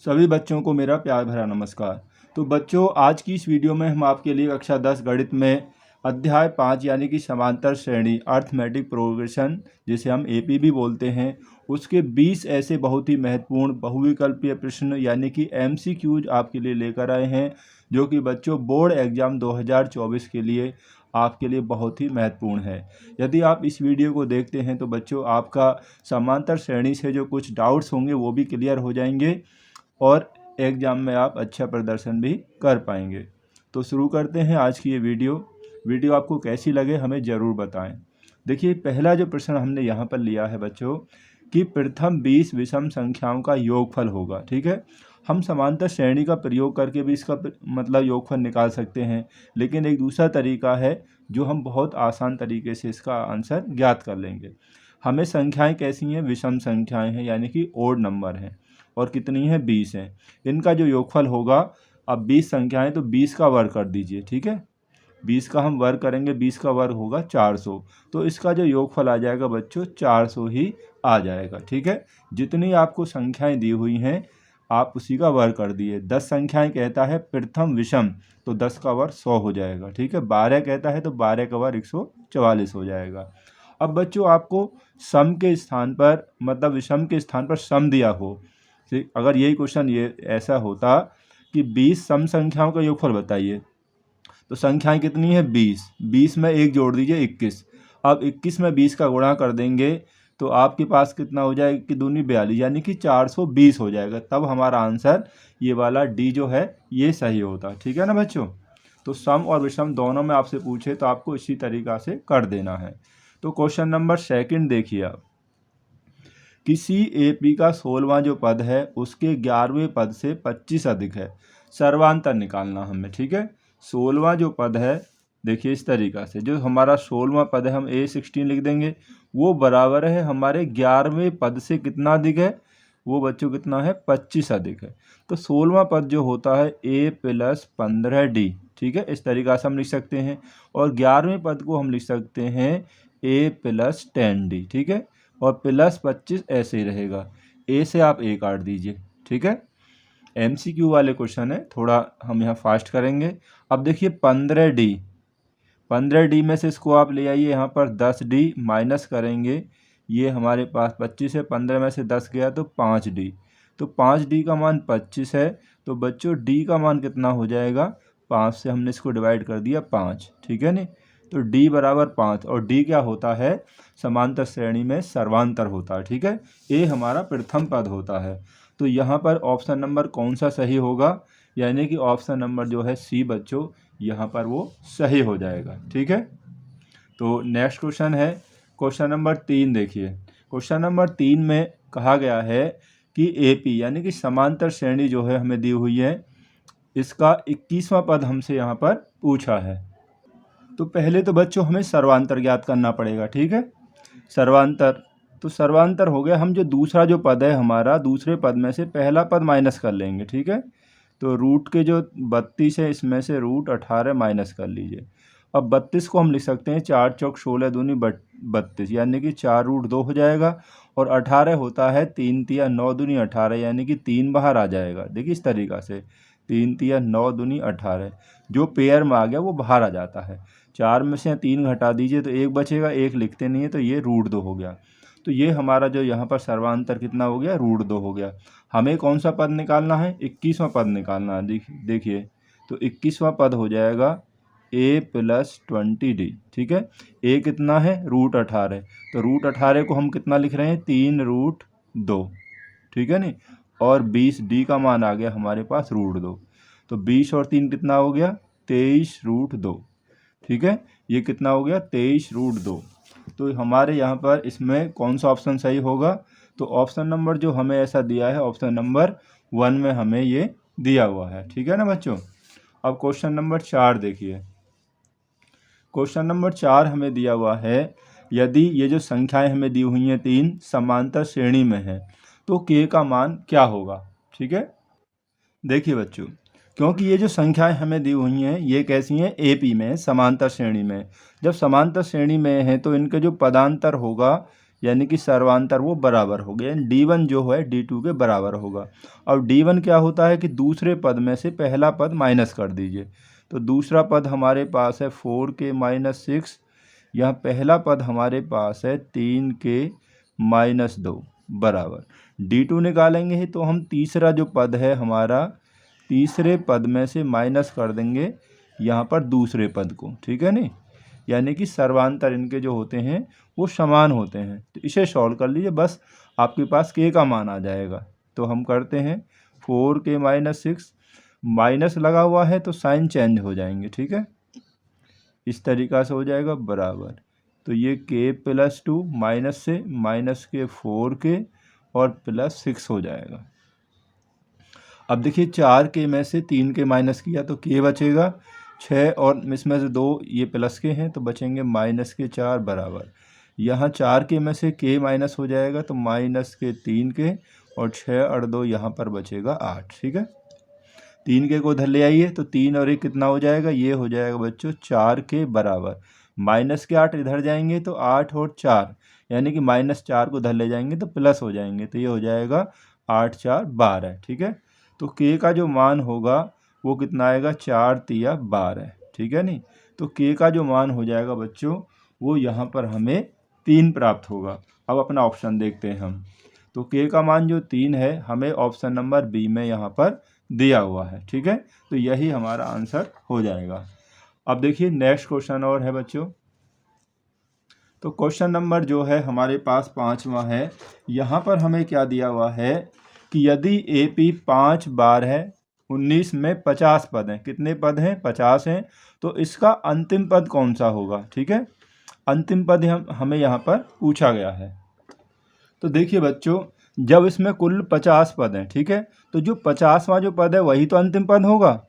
सभी बच्चों को मेरा प्यार भरा नमस्कार। तो बच्चों, आज की इस वीडियो में हम आपके लिए कक्षा 10 गणित में अध्याय 5 यानी कि समांतर श्रेणी अर्थमेटिक प्रोग्रेशन, जिसे हम एपी भी बोलते हैं, उसके 20 ऐसे बहुत ही महत्वपूर्ण बहुविकल्पीय प्रश्न यानी कि एमसीक्यूज आपके लिए लेकर आए हैं, जो कि बच्चों बोर्ड एग्जाम 2024 के लिए आपके लिए बहुत ही महत्वपूर्ण है। यदि आप इस वीडियो को देखते हैं तो बच्चों आपका समांतर श्रेणी से जो कुछ डाउट्स होंगे वो भी क्लियर हो जाएंगे और एग्ज़ाम में आप अच्छा प्रदर्शन भी कर पाएंगे। तो शुरू करते हैं आज की ये वीडियो आपको कैसी लगे हमें ज़रूर बताएं। देखिए, पहला जो प्रश्न हमने यहाँ पर लिया है बच्चों कि प्रथम 20 विषम संख्याओं का योगफल होगा। ठीक है, हम समांतर श्रेणी का प्रयोग करके भी इसका मतलब योगफल निकाल सकते हैं, लेकिन एक दूसरा तरीका है जो हम बहुत आसान तरीके से इसका आंसर ज्ञात कर लेंगे। हमें संख्याएं कैसी हैं? विषम संख्याएं हैं यानी कि ओड नंबर हैं, और कितनी है? 20 हैं। इनका जो योगफल होगा, अब 20 संख्याएं तो 20 का वर्ग कर दीजिए। ठीक है, 20 का हम वर्ग करेंगे, 20 का वर्ग होगा 400, तो इसका जो योगफल आ जाएगा बच्चों 400 ही आ जाएगा। ठीक है, जितनी आपको संख्याएं दी हुई हैं आप उसी का वर्ग कर दिए। 10 संख्याएं कहता है प्रथम विषम, तो 10 का वर्ग 100 हो जाएगा। ठीक है, 12 कहता है तो 12 का वर्ग 144 हो जाएगा। अब बच्चों आपको सम के स्थान पर मतलब विषम के स्थान पर सम दिया हो, ठीक, अगर यही क्वेश्चन ये ऐसा होता कि 20 सम संख्याओं का योगफल बताइए, तो संख्याएं कितनी है? 20। 20 में एक जोड़ दीजिए 21। अब 21 में 20 का गुणा कर देंगे तो आपके पास कितना हो जाएगा कि दूनी 42 यानी कि 420 हो जाएगा। तब हमारा आंसर ये वाला डी जो है ये सही होता। ठीक है ना बच्चों? तो सम और विषम दोनों में आपसे पूछे तो आपको इसी तरीक़ा से कर देना है। तो क्वेश्चन नंबर 2 देखिए आप, किसी एपी का 16वां जो पद है उसके 11वें पद से 25 अधिक है, सर्वांतर निकालना हमें। ठीक है, 16वां जो पद है, देखिए इस तरीक़ा से, जो हमारा 16वां पद है हम A16 लिख देंगे, वो बराबर है हमारे 11वें पद से कितना अधिक है? वो बच्चों कितना है? 25 अधिक है। तो 16वां पद जो होता है A + 15D। ठीक है, इस तरीक़ा से हम लिख सकते हैं, और 11वें पद को हम लिख सकते हैं A + 10D। ठीक है, और प्लस 25 ऐसे ही रहेगा। ए से आप ए काट दीजिए। ठीक है, एमसीक्यू वाले क्वेश्चन है, थोड़ा हम यहाँ फास्ट करेंगे। अब देखिए 15D में से इसको आप ले आइए यहाँ पर 10D माइनस करेंगे, ये हमारे पास 25 है, 15 में से 10 गया तो 5D, तो 5D का मान 25 है। तो बच्चों D का मान कितना हो जाएगा? 5 से हमने इसको डिवाइड कर दिया 5। ठीक है नी, तो D बराबर 5, और D क्या होता है? समांतर श्रेणी में सर्वांतर होता है। ठीक है, ए हमारा प्रथम पद होता है। तो यहाँ पर ऑप्शन नंबर कौन सा सही होगा? यानी कि ऑप्शन नंबर जो है सी बच्चों, यहाँ पर वो सही हो जाएगा। ठीक है, तो नेक्स्ट क्वेश्चन है क्वेश्चन नंबर 3 देखिए। क्वेश्चन नंबर 3 में कहा गया है कि एपी यानी कि समांतर श्रेणी जो है हमें दी हुई है, इसका 21वां पद हमसे यहाँ पर पूछा है। तो पहले तो बच्चों हमें सर्वांतर ज्ञात करना पड़ेगा। ठीक है, सर्वांतर, तो सर्वांतर हो गया, हम जो दूसरा जो पद है हमारा, दूसरे पद में से पहला पद माइनस कर लेंगे। ठीक है, तो रूट के जो 32 है इसमें से √18 माइनस कर लीजिए। अब 32 को हम लिख सकते हैं 4 चौक 16 दूनी 32 यानी कि 4√2 हो जाएगा, और 18 होता है 3 तिया 9 दूनी 18 यानी कि 3 बाहर आ जाएगा। देखिए इस तरीक़ा से 3 तिया 9 दूनी 18, जो पेयर में आ गया वो बाहर आ जाता है। 4 में से 3 घटा दीजिए तो 1 बचेगा, 1 लिखते नहीं है तो ये √2 हो गया। तो ये हमारा जो यहाँ पर सर्वांतर कितना हो गया? √2 हो गया। हमें कौन सा पद निकालना है? 21वां पद निकालना है। देखिए, तो 21वां पद हो जाएगा A + 20D। ठीक है, A कितना है? √18, तो √18 को हम कितना लिख रहे हैं? 3√2। ठीक है नी, और 20D का मान आ गया हमारे पास √2, तो 20 और 3 कितना हो गया? 23√2। ठीक है, ये कितना हो गया? 23√2। तो हमारे यहाँ पर इसमें कौन सा ऑप्शन सही होगा? तो ऑप्शन नंबर जो हमें ऐसा दिया है, ऑप्शन नंबर 1 में हमें ये दिया हुआ है। ठीक है ना बच्चों? अब क्वेश्चन नंबर 4 देखिए। क्वेश्चन नंबर 4 हमें दिया हुआ है, यदि ये जो संख्याएं हमें दी हुई हैं 3 समांतर श्रेणी में है तो k का मान क्या होगा? ठीक है, देखिए बच्चों, क्योंकि ये जो संख्याएं हमें दी हुई हैं ये कैसी हैं? एपी में, समांतर श्रेणी में। जब समांतर श्रेणी में है तो इनका जो पदांतर होगा यानी कि सर्वांतर वो बराबर हो गया, यानी D1 जो है D2 के बराबर होगा। अब D1 क्या होता है कि दूसरे पद में से पहला पद माइनस कर दीजिए। तो दूसरा पद हमारे पास है 4k - 6, यहाँ पहला पद हमारे पास है 3k - 2 बराबर D2 निकालेंगे तो हम तीसरा जो पद है हमारा, तीसरे पद में से माइनस कर देंगे यहाँ पर दूसरे पद को, ठीक है नहीं, यानी कि सर्वांतर इनके जो होते हैं वो समान होते हैं। तो इसे सॉल्व कर लीजिए, बस आपके पास k का मान आ जाएगा। तो हम करते हैं 4k - 6, माइनस लगा हुआ है तो साइन चेंज हो जाएंगे, ठीक है, इस तरीक़ा से हो जाएगा बराबर। तो ये k + 2 माइनस से माइनस के 4k और प्लस 6 हो जाएगा। अब देखिए 4k में से 3k माइनस किया तो k बचेगा 6, और इसमें से 2 ये प्लस के हैं तो बचेंगे -4 बराबर। यहाँ 4k में से k माइनस हो जाएगा तो -3k, और 6 और 2 यहाँ पर बचेगा 8, ठीक है। 3k को उधर ले आइए तो 3 और 1 कितना हो जाएगा, ये हो जाएगा बच्चों 4k बराबर। -8 इधर जाएंगे तो 8 और 4, यानी कि -4 को उधर ले जाएंगे तो प्लस हो जाएंगे, तो ये हो जाएगा 8 4 12, ठीक है। तो k का जो मान होगा वो कितना आएगा, 4 तिया 12, ठीक है नहीं। तो k का जो मान हो जाएगा बच्चों वो यहाँ पर हमें 3 प्राप्त होगा। अब अपना ऑप्शन देखते हैं हम, तो k का मान जो 3 है हमें ऑप्शन नंबर बी में यहाँ पर दिया हुआ है, ठीक है। तो यही हमारा आंसर हो जाएगा। अब देखिए नेक्स्ट क्वेश्चन और है बच्चों। तो क्वेश्चन नंबर जो है हमारे पास 5वां है। यहाँ पर हमें क्या दिया हुआ है कि यदि AP 5 बार है, 19 में 50 पद हैं, कितने पद हैं, 50 हैं, तो इसका अंतिम पद कौन सा होगा, ठीक है। अंतिम पद हमें यहाँ पर पूछा गया है। तो देखिए बच्चों, जब इसमें कुल 50 पद हैं, ठीक है, तो जो 50वां जो पद है वही तो अंतिम पद होगा।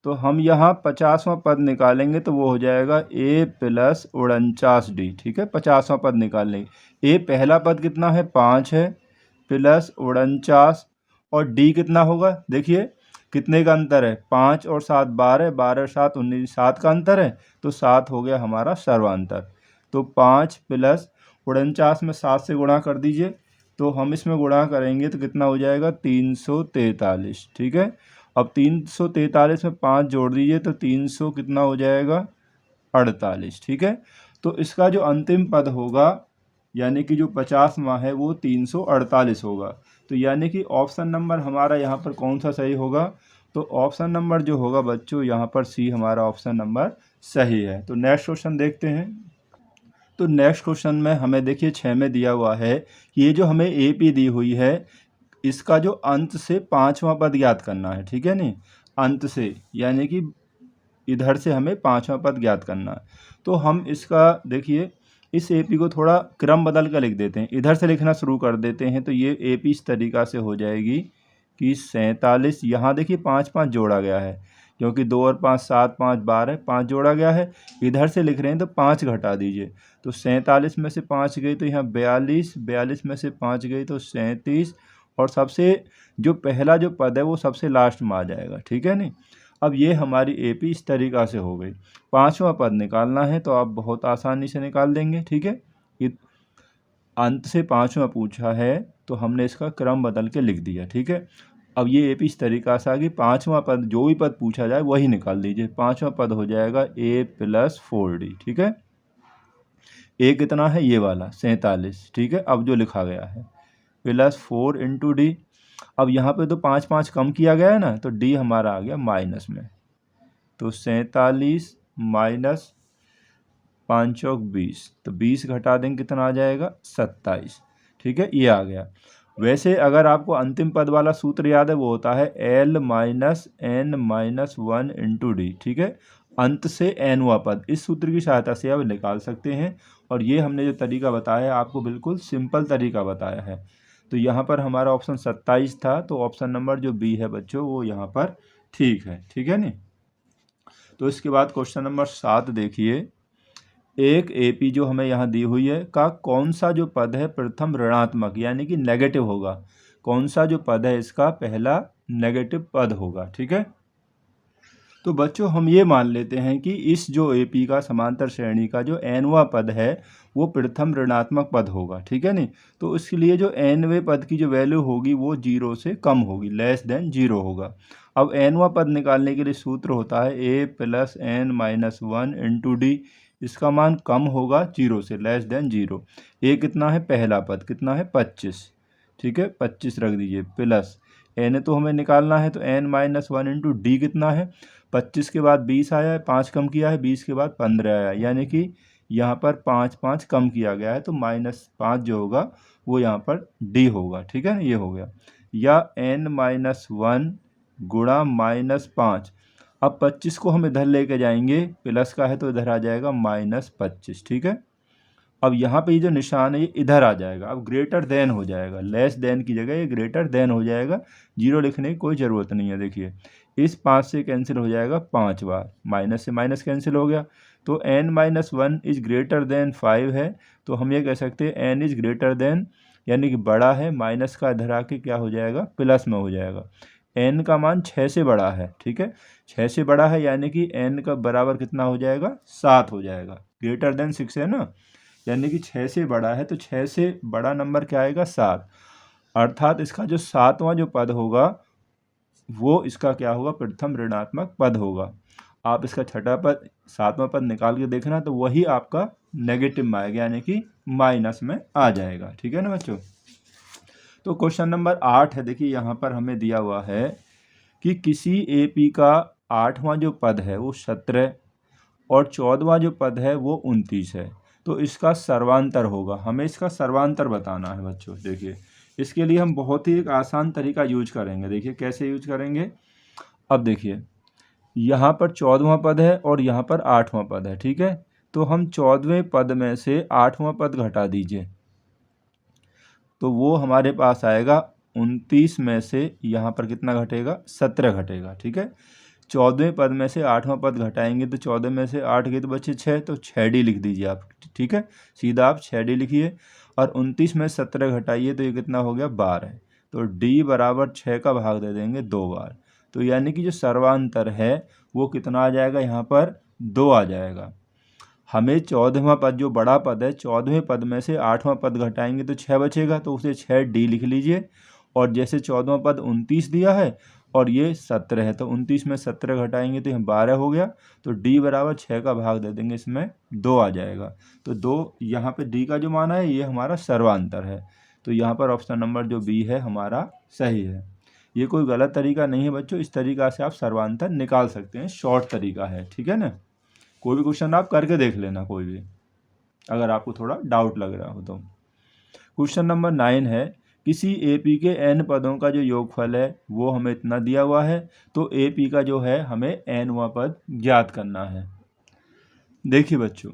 तो हम यहाँ 50वां पद निकालेंगे तो वो हो जाएगा A + 49D, ठीक है। 50वां पद निकालेंगे, A पहला पद कितना है, 5 है, प्लस 49, और D कितना होगा, देखिए कितने का अंतर है, 5 और 7 12, 12 और 7 19, 7 का अंतर है, तो 7 हो गया हमारा सर्वांतर। तो 5 + 49 में 7 से गुणा कर दीजिए, तो हम इसमें गुणा करेंगे तो कितना हो जाएगा, 343, ठीक है। अब 343 में 5 जोड़ दीजिए तो 300 कितना हो जाएगा, 48, ठीक है। तो इसका जो अंतिम पद होगा यानी कि जो 50वां है वो 348 होगा। तो यानी कि ऑप्शन नंबर हमारा यहाँ पर कौन सा सही होगा, तो ऑप्शन नंबर जो होगा बच्चों यहाँ पर सी हमारा ऑप्शन नंबर सही है। तो नेक्स्ट क्वेश्चन देखते हैं। तो नेक्स्ट क्वेश्चन में हमें देखिए 6 में दिया हुआ है, ये जो हमें AP दी हुई है इसका जो अंत से 5वां पद ज्ञात करना है, ठीक है नहीं, अंत से यानी कि इधर से हमें 5वां पद ज्ञात करना है। तो हम इसका देखिए इस AP को थोड़ा क्रम बदल कर लिख देते हैं, इधर से लिखना शुरू कर देते हैं। तो ये AP इस तरीक़ा से हो जाएगी कि 47, यहाँ देखिए 5 5 जोड़ा गया है क्योंकि 2 और 5 7 5 12, 5 जोड़ा गया है। इधर से लिख रहे हैं तो 5 घटा दीजिए, तो 47 में से 5 गई तो यहाँ 42, 42 में से 5 गई तो 37, और सबसे जो पहला जो पद है वो सबसे लास्ट में आ जाएगा, ठीक है नहीं। अब ये हमारी AP इस तरीक़ा से हो गई। 5वां पद निकालना है तो आप बहुत आसानी से निकाल देंगे, ठीक है। अंत से 5वां पूछा है तो हमने इसका क्रम बदल के लिख दिया, ठीक है। अब ये AP इस तरीक़ा से आ गई। 5वां पद जो भी पद पूछा जाए वही निकाल दीजिए। 5वां पद हो जाएगा A + 4D, ठीक है। A कितना है, ये वाला 47, ठीक है। अब जो लिखा गया है +4 × D। अब यहाँ पे तो 5 5 कम किया गया है ना, तो D हमारा आ गया माइनस में, तो 47 - 5 चौक 20, तो 20 घटा देंगे कितना आ जाएगा, 27, ठीक है, ये आ गया। वैसे अगर आपको अंतिम पद वाला सूत्र याद है वो होता है L - n - 1 × D, ठीक है। अंत से nवां पद, इस सूत्र की सहायता से आप निकाल सकते हैं। और ये हमने जो तरीका बताया है आपको बिल्कुल सिंपल तरीका बताया है। तो यहाँ पर हमारा ऑप्शन 27 था, तो ऑप्शन नंबर जो B है बच्चों वो यहाँ पर ठीक है, ठीक है नहीं। तो इसके बाद क्वेश्चन नंबर 7 देखिए, एक AP जो हमें यहाँ दी हुई है का कौन सा जो पद है प्रथम ऋणात्मक यानी कि नेगेटिव होगा, कौन सा जो पद है इसका पहला नेगेटिव पद होगा, ठीक है। तो बच्चों हम ये मान लेते हैं कि इस जो एपी का समांतर श्रेणी का जो nवां पद है वो प्रथम ऋणात्मक पद होगा, ठीक है नहीं। तो इसके लिए जो nवें पद की जो वैल्यू होगी वो 0 से कम होगी, लेस देन 0 होगा। अब nवां पद निकालने के लिए सूत्र होता है a plus n minus 1 into D. इसका मान कम होगा 0 से, लेस देन 0। a कितना है, पहला पद कितना है 25, ठीक है 25 रख दीजिए, प्लस n तो हमें निकालना है तो n माइनस 1 इंटू डी कितना है, 25 के बाद 20 आया है, 5 कम किया है, 20 के बाद 15 आया, यानी कि यहाँ पर 5 5 कम किया गया है तो -5 जो होगा वो यहाँ पर डी होगा, ठीक है ना, ये हो गया। या n माइनस 1 गुणा -5। अब 25 को हम इधर लेके जाएंगे, प्लस का है तो इधर आ जाएगा -25, ठीक है। अब यहाँ पे ये जो निशान है ये इधर आ जाएगा, अब ग्रेटर देन हो जाएगा, लेस देन की जगह ये ग्रेटर देन हो जाएगा, 0 लिखने की कोई ज़रूरत नहीं है। देखिए इस 5 से कैंसिल हो जाएगा 5 बार, माइनस से माइनस कैंसिल हो गया, तो n minus 1 is greater than 5 है, तो हम ये कह सकते हैं n इज ग्रेटर देन, यानी कि बड़ा है, माइनस का इधर आके क्या हो जाएगा, प्लस में हो जाएगा। n का मान 6 से बड़ा है, ठीक है 6 से बड़ा है, यानी कि n का बराबर कितना हो जाएगा, 7 हो जाएगा। ग्रेटर देन 6 है ना, यानी कि 6 से बड़ा है, तो 6 से बड़ा नंबर क्या आएगा, 7। अर्थात इसका जो 7वां जो पद होगा वो इसका क्या होगा, प्रथम ऋणात्मक पद होगा। आप इसका छठा पद 7वां पद निकाल के देखना तो वही आपका नेगेटिव में आएगा, यानी कि माइनस में आ जाएगा, ठीक है ना बच्चों। तो क्वेश्चन नंबर 8 है, देखिए यहाँ पर हमें दिया हुआ है कि किसी एपी का 8वां जो पद है वो 17 और 14वां जो पद है वो 29 है, तो इसका सर्वांतर होगा। हमें इसका सर्वांतर बताना है बच्चों। देखिए इसके लिए हम बहुत ही एक आसान तरीका यूज करेंगे। देखिए कैसे यूज करेंगे, अब देखिए यहाँ पर 14वां पद है और यहाँ पर 8वां पद है, ठीक है। तो हम 14वें पद में से 8वां पद घटा दीजिए, तो वो हमारे पास आएगा 29 में से यहाँ पर कितना घटेगा, 17 घटेगा, ठीक है। 14वें पद में से 8वां पद घटाएंगे तो 14 में से 8 गए तो बचे 6, तो 6D लिख दीजिए आप, ठीक है, सीधा आप 6D लिखिए। और 29 में 17 घटाइए तो ये कितना हो गया, 12। तो D बराबर 6 का भाग दे देंगे 2 बार, तो यानी कि जो सर्वांतर है वो कितना आ जाएगा, यहाँ पर 2 आ जाएगा। हमें 14वां पद जो बड़ा पद है, 14वें पद में से 8वां पद घटाएंगे तो 6 बचेगा, तो उसे 6D लिख लीजिए। और जैसे 14वां पद 29 दिया है और ये 17 है, तो 29 में 17 घटाएंगे तो यहाँ 12 हो गया, तो D बराबर 6 का भाग दे देंगे, इसमें 2 आ जाएगा। तो 2 यहाँ पे D का जो मान है ये हमारा सर्वांतर है, तो यहाँ पर ऑप्शन नंबर जो B है हमारा सही है। ये कोई गलत तरीका नहीं है बच्चों, इस तरीका से आप सर्वांतर निकाल सकते हैं, शॉर्ट तरीका है, ठीक है ना। कोई भी क्वेश्चन आप करके देख लेना, कोई भी अगर आपको थोड़ा डाउट लग रहा हो तो। क्वेश्चन नंबर 9 है, किसी एपी के n पदों का जो योगफल है वो हमें इतना दिया हुआ है, तो एपी का जो है हमें nवां पद ज्ञात करना है। देखिए बच्चों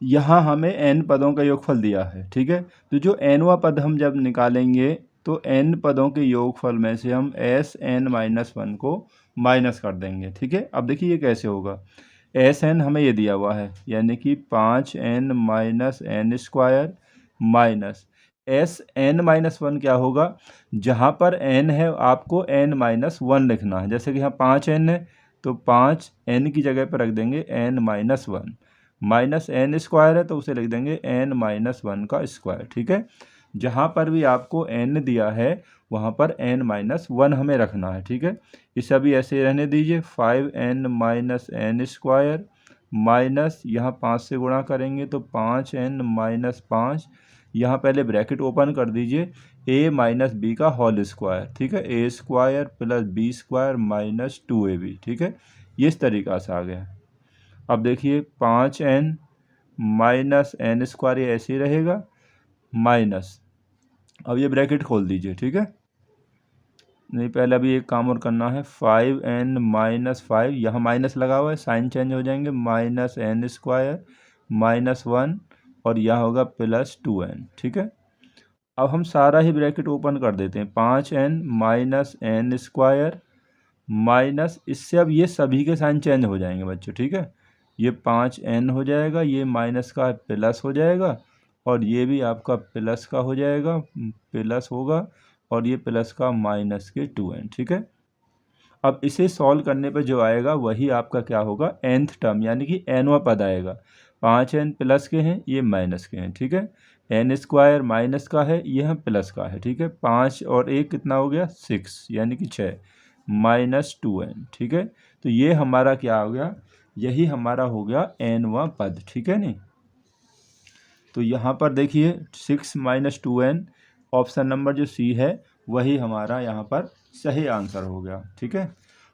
यहाँ हमें n पदों का योगफल दिया है, ठीक है। तो जो nवां पद हम जब निकालेंगे तो n पदों के योगफल में से हम Sn-1 को माइनस कर देंगे, ठीक है। अब देखिए ये कैसे होगा, Sn हमें ये दिया हुआ है, यानी कि 5n minus n square minus Sn-1 क्या होगा, जहाँ पर n है आपको n-1 लिखना है। जैसे कि यहाँ 5n है तो 5n की जगह पर रख देंगे n-1, माइनस n स्क्वायर है तो उसे लिख देंगे n-1 का स्क्वायर, ठीक है। जहाँ पर भी आपको n दिया है वहाँ पर n-1 हमें रखना है, ठीक है। इसे अभी ऐसे रहने दीजिए, 5n minus n square minus यहाँ 5 से गुणा करेंगे तो 5n माइनस 5, यहाँ पहले ब्रैकेट ओपन कर दीजिए, a माइनस बी का होल स्क्वायर, ठीक है, a square plus b square minus 2ab, ठीक है। ये इस तरीक़ा से आ गया। अब देखिए 5n माइनस n स्क्वायर ये ऐसे ही रहेगा माइनस, अब ये ब्रैकेट खोल दीजिए, ठीक है। नहीं पहले अभी एक काम और करना है, 5n माइनस 5, यहाँ माइनस लगा हुआ है, साइन चेंज हो जाएंगे, माइनस n स्क्वायर माइनस 1 और यहाँ होगा प्लस 2n, ठीक है। अब हम सारा ही ब्रैकेट ओपन कर देते हैं, 5n minus n square minus, इससे अब ये सभी के साइन चेंज हो जाएंगे बच्चों, ठीक है। ये 5n हो जाएगा, ये माइनस का प्लस हो जाएगा और ये भी आपका प्लस का हो जाएगा, प्लस होगा और ये प्लस का माइनस के 2n, ठीक है। अब इसे सॉल्व करने पर जो आएगा वही आपका क्या होगा, nth टर्म यानी कि nवां पद आएगा। 5n प्लस के हैं, ये माइनस के हैं, ठीक है। n स्क्वायर माइनस का है, यह प्लस का है, ठीक है। 5 और 1 कितना हो गया, 6 यानी कि 6 माइनस 2n, ठीक है। तो ये हमारा क्या हो गया, यही हमारा हो गया nवां पद, ठीक है नहीं। तो यहाँ पर देखिए 6 माइनस 2n, ऑप्शन नंबर जो सी है वही हमारा यहाँ पर सही आंसर हो गया, ठीक है।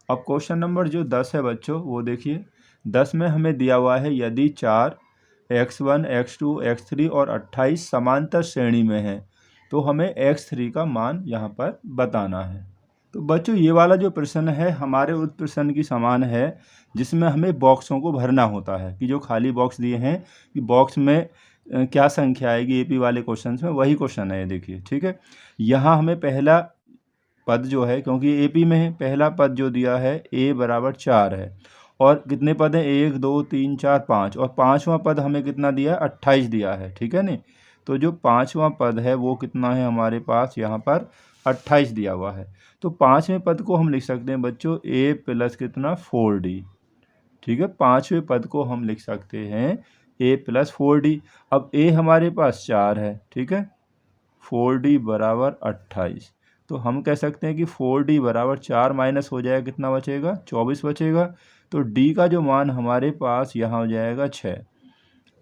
अब क्वेश्चन नंबर जो 10 है बच्चों, वो देखिए 10 में हमें दिया हुआ है यदि 4 x1 x2 x3 और 28 समांतर श्रेणी में है तो हमें x3 का मान यहाँ पर बताना है। तो बच्चों ये वाला जो प्रश्न है हमारे उस प्रश्न की समान है जिसमें हमें बॉक्सों को भरना होता है, कि जो खाली बॉक्स दिए हैं कि बॉक्स में क्या संख्या आएगी एपी वाले क्वेश्चन में, वही क्वेश्चन है ये देखिए, ठीक है। यहाँ हमें पहला पद जो है, क्योंकि एपी में है, पहला पद जो दिया है a बराबर 4 है और कितने पद हैं, 1 2 3 4 5, और पाँचवा पद हमें कितना दिया है, 28 दिया है, ठीक है नहीं। तो जो पाँचवा पद है वो कितना है हमारे पास यहाँ पर 28 दिया हुआ है। तो पाँचवें पद को हम लिख सकते हैं बच्चों a प्लस कितना 4d, ठीक है। पाँचवें पद को हम लिख सकते हैं a प्लस 4d। अब a हमारे पास 4 है, ठीक है, 4d बराबर 28। तो हम कह सकते हैं कि 4d बराबर 4 माइनस हो जाएगा, कितना बचेगा, 24 बचेगा। तो d का जो मान हमारे पास यहाँ हो जाएगा 6।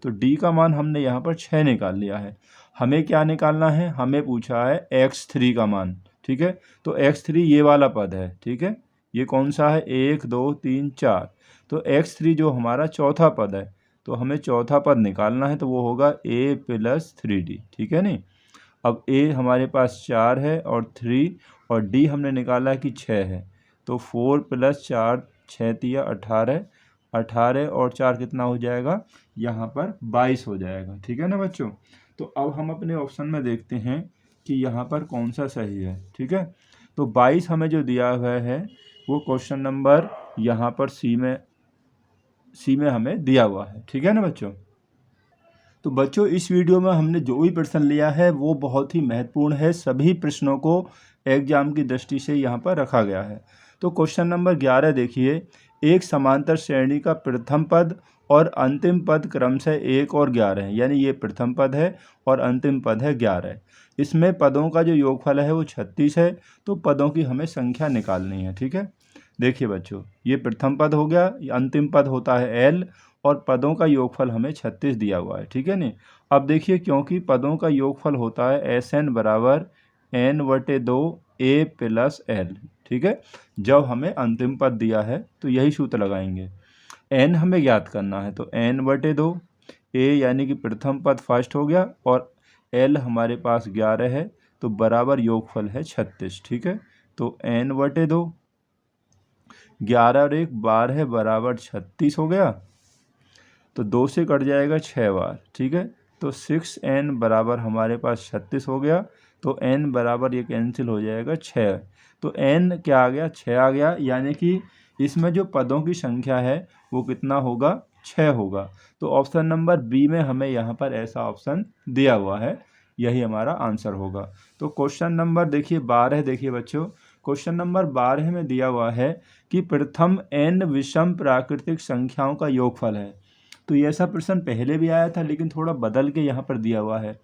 तो d का मान हमने यहाँ पर 6 निकाल लिया है। हमें क्या निकालना है, हमें पूछा है x3 का मान, ठीक है। तो x3 ये वाला पद है, ठीक है। ये कौन सा है, 1 2 3 4। तो x3 जो हमारा चौथा पद है, तो हमें चौथा पद निकालना है, तो वो होगा a प्लस 3d, ठीक है नहीं। अब a हमारे पास 4 है और 3, और d हमने निकाला है कि 6 है। तो 4 प्लस 4 6 तिया 18, 18 और 4 कितना हो जाएगा, यहाँ पर 22 हो जाएगा, ठीक है ना बच्चों। तो अब हम अपने ऑप्शन में देखते हैं कि यहाँ पर कौन सा सही है, ठीक है। तो 22 हमें जो दिया हुआ है वो क्वेश्चन नंबर यहाँ पर सी में हमें दिया हुआ है, ठीक है ना बच्चों। तो बच्चों इस वीडियो में हमने जो भी प्रश्न लिया है वो बहुत ही महत्वपूर्ण है, सभी प्रश्नों को एग्जाम की दृष्टि से यहाँ पर रखा गया है। तो क्वेश्चन नंबर 11 देखिए, एक समांतर श्रेणी का प्रथम पद और अंतिम पद क्रमशः 1 और 11 है, यानी ये प्रथम पद है और अंतिम पद है 11। इसमें पदों का जो योगफल है वो 36 है, तो पदों की हमें संख्या निकालनी है, ठीक है। देखिए बच्चों, ये प्रथम पद हो गया, अंतिम पद होता है l, और पदों का योगफल हमें 36 दिया हुआ है, ठीक है नहीं। अब देखिए, क्योंकि पदों का योगफल होता है Sn बराबर n/2 a प्लस l, ठीक है। जब हमें अंतिम पद दिया है तो यही सूत्र लगाएंगे। n हमें ज्ञात करना है, तो n/2 a यानी कि प्रथम पद फर्स्ट हो गया, और l हमारे पास 11 है, तो बराबर योगफल है 36, ठीक है। तो n/2, 11 और 1 12 बराबर 36 हो गया, तो 2 से कट जाएगा 6 बार, ठीक है। तो 6n बराबर हमारे पास 36 हो गया, तो n बराबर ये कैंसिल हो जाएगा 6। तो n क्या आ गया, 6 आ गया, यानी कि इसमें जो पदों की संख्या है वो कितना होगा, 6 होगा। तो ऑप्शन नंबर बी में हमें यहाँ पर ऐसा ऑप्शन दिया हुआ है, यही हमारा आंसर होगा। तो क्वेश्चन नंबर देखिए 12, देखिए बच्चों, क्वेश्चन नंबर 12 में दिया हुआ है कि प्रथम n विषम प्राकृतिक संख्याओं का योगफल है। तो ये ऐसा प्रश्न पहले भी आया था, लेकिन थोड़ा बदल के यहाँ पर दिया हुआ है।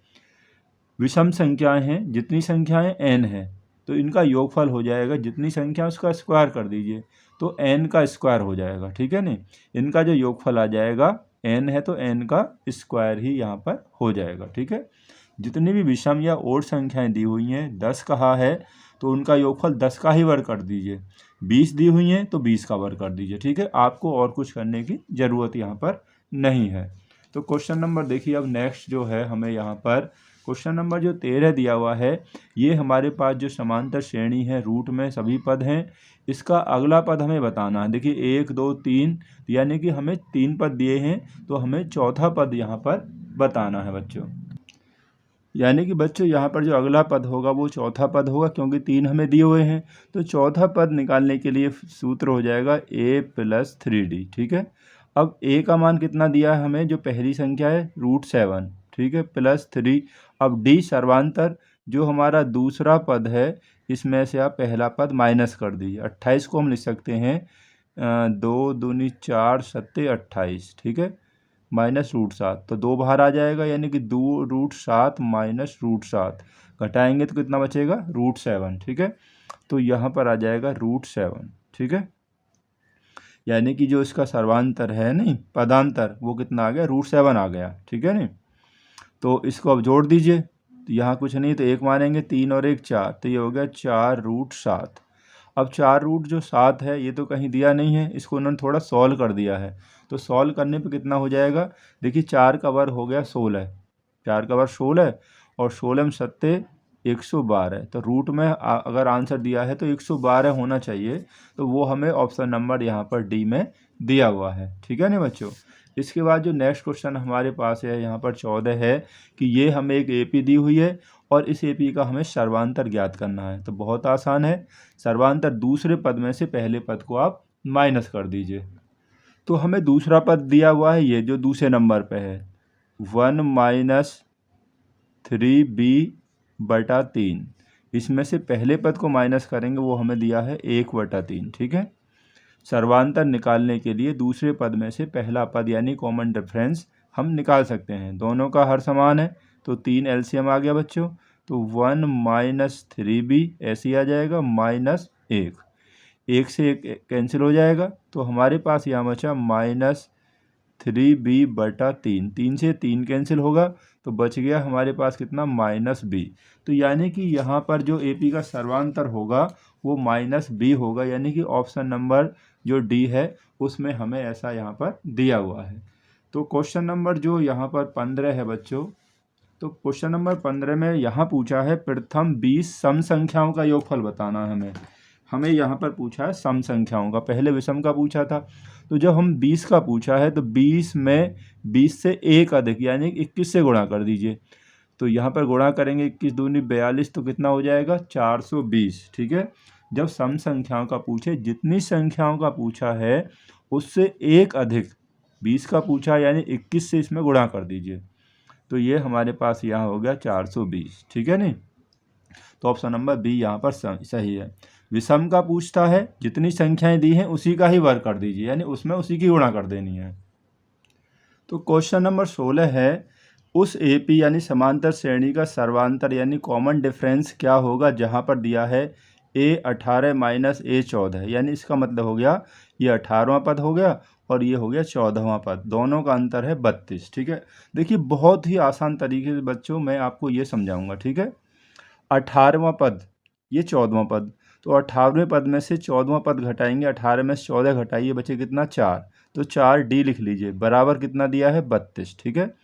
विषम संख्याएं हैं, जितनी संख्याएं n है तो इनका योगफल हो जाएगा, जितनी संख्या उसका स्क्वायर कर दीजिए तो n का स्क्वायर हो जाएगा, ठीक है नहीं। इनका जो योगफल आ जाएगा, n है तो n का स्क्वायर ही यहाँ पर हो जाएगा, ठीक है। जितनी भी विषम या ओड संख्याएं दी हुई हैं, 10 कहा है तो उनका योगफल 10 का ही वर्ग कर दीजिए, 20 दी हुई हैं तो 20 का वर्ग कर दीजिए, ठीक है। आपको और कुछ करने की ज़रूरत यहाँ पर नहीं है। तो क्वेश्चन नंबर देखिए, अब नेक्स्ट जो है हमें यहाँ पर क्वेश्चन नंबर जो 13 दिया हुआ है, ये हमारे पास जो समांतर श्रेणी है, रूट में सभी पद हैं, इसका अगला पद हमें बताना है। देखिए 1 2 3, यानी कि हमें 3 पद दिए हैं, तो हमें चौथा पद यहाँ पर बताना है बच्चों। यानी कि बच्चों यहाँ पर जो अगला पद होगा वो चौथा पद होगा, क्योंकि 3 हमें दिए हुए हैं। तो चौथा पद निकालने के लिए सूत्र हो जाएगा a प्लस 3d, ठीक है। अब a का मान कितना दिया है हमें, जो पहली संख्या है √7, ठीक है, प्लस 3। अब d सर्वांतर जो हमारा दूसरा पद है, इसमें से आप पहला पद माइनस कर दीजिए। 28 को हम लिख सकते हैं 2 दूनी 4 सत्ते 28, ठीक है, -√7, तो 2 बाहर आ जाएगा, यानी कि 2√7 -√7 घटाएंगे तो कितना बचेगा, √7, ठीक है। तो यहाँ पर आ जाएगा √7, ठीक है, यानी कि जो इसका सर्वांतर है नहीं पदांतर, वो कितना आ गया, √7 आ गया, ठीक है नहीं। तो इसको अब जोड़ दीजिए, तो यहाँ कुछ नहीं तो 1 मानेंगे, 3 और 1 4, तो ये हो गया 4√7। अब 4√7 है, ये तो कहीं दिया नहीं है, इसको उन्होंने थोड़ा सॉल्व कर दिया है। तो सॉल्व करने पे कितना हो जाएगा, देखिए 4 का वर्ग हो गया 16, 4 का वर्ग 16 और 16 में सत्ते 112, तो रूट में अगर आंसर दिया है तो 112 होना चाहिए, तो वो हमें ऑप्शन नंबर यहाँ पर डी में दिया हुआ है, ठीक है ना बच्चों। इसके बाद जो नेक्स्ट क्वेश्चन हमारे पास है यहाँ पर 14 है कि ये हमें एक एपी दी हुई है और इस एपी का हमें सर्वांतर ज्ञात करना है। तो बहुत आसान है, सर्वांतर दूसरे पद में से पहले पद को आप माइनस कर दीजिए। तो हमें दूसरा पद दिया हुआ है, ये जो दूसरे नंबर पे है 1 - 3b/3, इसमें से पहले पद को माइनस करेंगे, वो हमें दिया है 1/3, ठीक है। सर्वांतर निकालने के लिए दूसरे पद में से पहला पद यानी कॉमन डिफरेंस हम निकाल सकते हैं। दोनों का हर समान है तो 3 एलसीएम आ गया बच्चों, तो 1 - 3b ऐसे ही आ जाएगा, -1, 1 से 1 कैंसिल हो जाएगा, तो हमारे पास यहाँ बचा -3b/3, 3 से 3 कैंसिल होगा तो बच गया हमारे पास कितना, -b। तो यानी कि यहाँ पर जो एपी का सर्वांतर होगा वो -b होगा, यानी कि ऑप्शन नंबर जो डी है उसमें हमें ऐसा यहाँ पर दिया हुआ है। तो क्वेश्चन नंबर जो यहाँ पर 15 है बच्चों, तो क्वेश्चन नंबर 15 में यहाँ पूछा है प्रथम 20 सम संख्याओं का योगफल बताना है हमें यहाँ पर पूछा है सम संख्याओं का, पहले विषम का पूछा था। तो जब हम 20 का पूछा है तो 20 में 20 से 1 अधिक यानी 21 से गुणा कर दीजिए। तो यहाँ पर गुणा करेंगे 21 दूनी 42, तो कितना हो जाएगा 420, ठीक है। जब सम संख्याओं का पूछे, जितनी संख्याओं का पूछा है उससे 1 अधिक 20 का पूछा यानी 21 से इसमें गुणा कर दीजिए, तो ये हमारे पास यहाँ हो गया 420, ठीक है नहीं। तो ऑप्शन नंबर बी यहाँ पर सही है। विषम का पूछता है, जितनी संख्याएं दी हैं उसी का ही वर्ग कर दीजिए, यानी उसमें उसी की गुणा कर देनी है। तो क्वेश्चन नंबर 16 है, उस एपी यानी समांतर श्रेणी का सर्वांतर यानी कॉमन डिफरेंस क्या होगा, जहाँ पर दिया है a18 - a14, यानी इसका मतलब हो गया ये 18वां पद हो गया और ये हो गया 14वां पद, दोनों का अंतर है 32, ठीक है। देखिए बहुत ही आसान तरीके से बच्चों मैं आपको ये समझाऊंगा, ठीक है। 18वां पद ये 14वां पद, तो 18वें पद में से 14वां पद घटाएंगे, 18 में से 14 घटाइए, बचे कितना 4, तो 4d लिख लीजिए, बराबर कितना दिया है 32, ठीक है।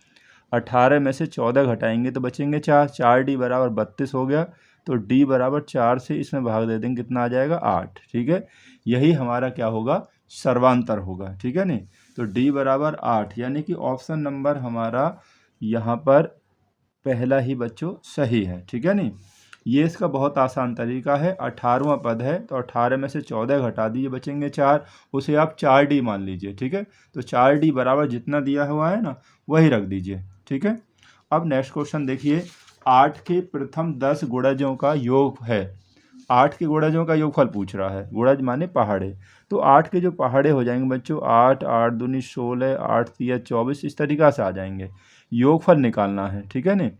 18 में से 14 घटाएंगे तो बचेंगे 4, 4d बराबर 32 हो गया, तो d बराबर 4 से इसमें भाग दे देंगे, कितना आ जाएगा 8, ठीक है। यही हमारा क्या होगा, सर्वांतर होगा, ठीक है नहीं। तो d बराबर 8, यानी कि ऑप्शन नंबर हमारा यहाँ पर पहला ही बच्चों सही है, ठीक है नहीं। ये इसका बहुत आसान तरीका है, 18वां पद है तो 18 में से 14 घटा दीजिए, बचेंगे 4, उसे आप 4d मान लीजिए, ठीक है। तो 4d बराबर जितना दिया हुआ है ना वही रख दीजिए, ठीक है। अब नेक्स्ट क्वेश्चन देखिए, 8 के प्रथम 10 गुणजों का योग है, 8 के गुणजों का योगफल पूछ रहा है, गुणज माने पहाड़े। तो 8 के जो पहाड़े हो जाएंगे बच्चों, 8 8 दूनी 16, 8 3 24, इस तरीक़ा से आ जाएंगे, योगफल निकालना है, ठीक है नहीं।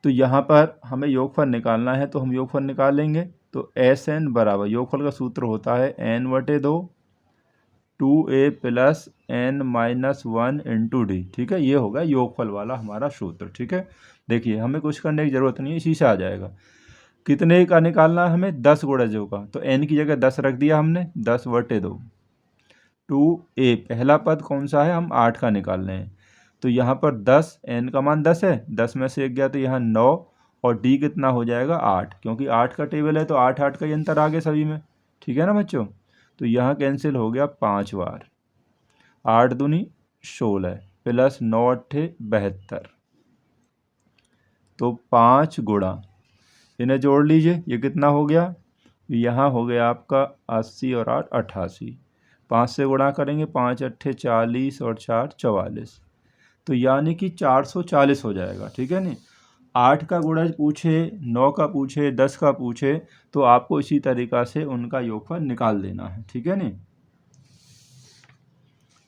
तो यहाँ पर हमें योगफल निकालना है, तो हम योगफल निकाल लेंगे। तो SN बराबर, योगफल का सूत्र होता है n/2 2a + n-1 × d, ठीक है। ये होगा योगफल वाला हमारा सूत्र, ठीक है। देखिए हमें कुछ करने की ज़रूरत नहीं है, इसी से आ जाएगा। कितने का निकालना है हमें, 10 गुणजों का, तो n की जगह 10 रख दिया हमने, 10/2 2a, पहला पद कौन सा है, हम 8 का निकाल रहे हैं, तो यहाँ पर 10, n का मान 10 है, 10 में से 1 गया तो यहाँ 9 और d कितना हो जाएगा 8, क्योंकि 8 का टेबल है तो 8 8 का ही अंतर आ गया सभी में, ठीक है ना बच्चों। तो यहाँ कैंसिल हो गया 5 बार, 8 दूनी 16 + 9 8 72, तो 5 गुणा, इन्हें जोड़ लीजिए, ये कितना हो गया, यहाँ हो गया आपका 80 और 8 88, 5 से गुणा करेंगे, 5 8 40 और 4 44, तो यानी कि 440 हो जाएगा, ठीक है नहीं। 8 का गुणज पूछे, 9 का पूछे, 10 का पूछे, तो आपको इसी तरीक़ा से उनका योगफल निकाल देना है, ठीक है नहीं।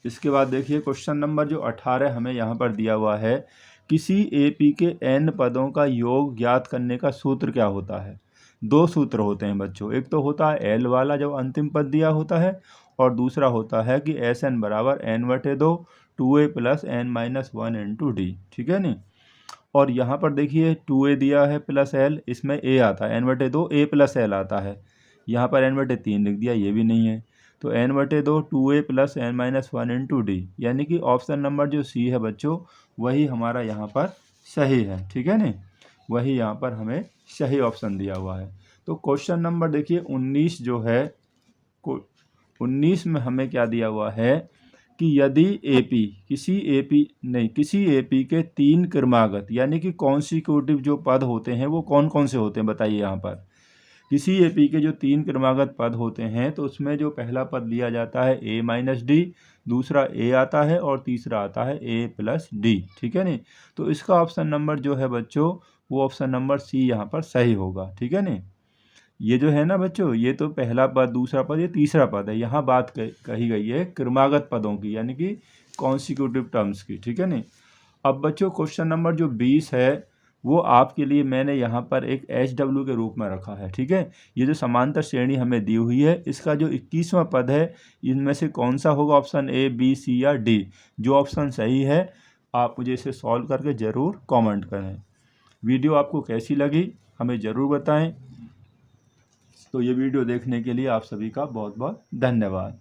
इसके बाद देखिए क्वेश्चन नंबर जो 18 हमें यहाँ पर दिया हुआ है, किसी एपी के n पदों का योग ज्ञात करने का सूत्र क्या होता है। दो सूत्र होते हैं बच्चों, एक तो होता है एल वाला जब अंतिम पद दिया होता है, और दूसरा होता है कि एस एन बराबर n/2 2a plus n-1 into D, ठीक है नहीं। और यहाँ पर देखिए 2a दिया है प्लस एल, इसमें a आता है n/2 a प्लस एल आता है, यहाँ पर n/3 लिख दिया, ये भी नहीं है, तो n/2 2a plus n-1 into D, यानी कि ऑप्शन नंबर जो सी है बच्चों वही हमारा यहाँ पर सही है, ठीक है नहीं, वही यहाँ पर हमें सही ऑप्शन दिया हुआ है। तो क्वेश्चन नंबर देखिए 19 जो है, 19 में हमें क्या दिया हुआ है कि यदि एपी किसी एपी के 3 क्रमागत यानी कि कॉन्सिक्यूटिव जो पद होते हैं वो कौन कौन से होते हैं बताइए। यहाँ पर किसी एपी के जो 3 क्रमागत पद होते हैं तो उसमें जो पहला पद लिया जाता है a माइनस डी, दूसरा a आता है और तीसरा आता है a प्लस डी, ठीक है नहीं। तो इसका ऑप्शन नंबर जो है बच्चों वो ऑप्शन नंबर सी यहाँ पर सही होगा, ठीक है नहीं। ये जो है ना बच्चों, ये तो पहला पद, दूसरा पद, ये तीसरा पद है, यहाँ बात कही गई है क्रमागत पदों की यानी कि कॉन्सिक्यूटिव टर्म्स की, ठीक है नहीं। अब बच्चों क्वेश्चन नंबर जो 20 है वो आपके लिए मैंने यहाँ पर एक HW के रूप में रखा है, ठीक है। ये जो समांतर श्रेणी हमें दी हुई है इसका जो 21वां पद है इनमें से कौन सा होगा, ऑप्शन A, B, C या D। जो ऑप्शन सही है आप मुझे इसे सॉल्व करके ज़रूर कमेंट करें। वीडियो आपको कैसी लगी हमें ज़रूर बताएं। तो ये वीडियो देखने के लिए आप सभी का बहुत बहुत धन्यवाद।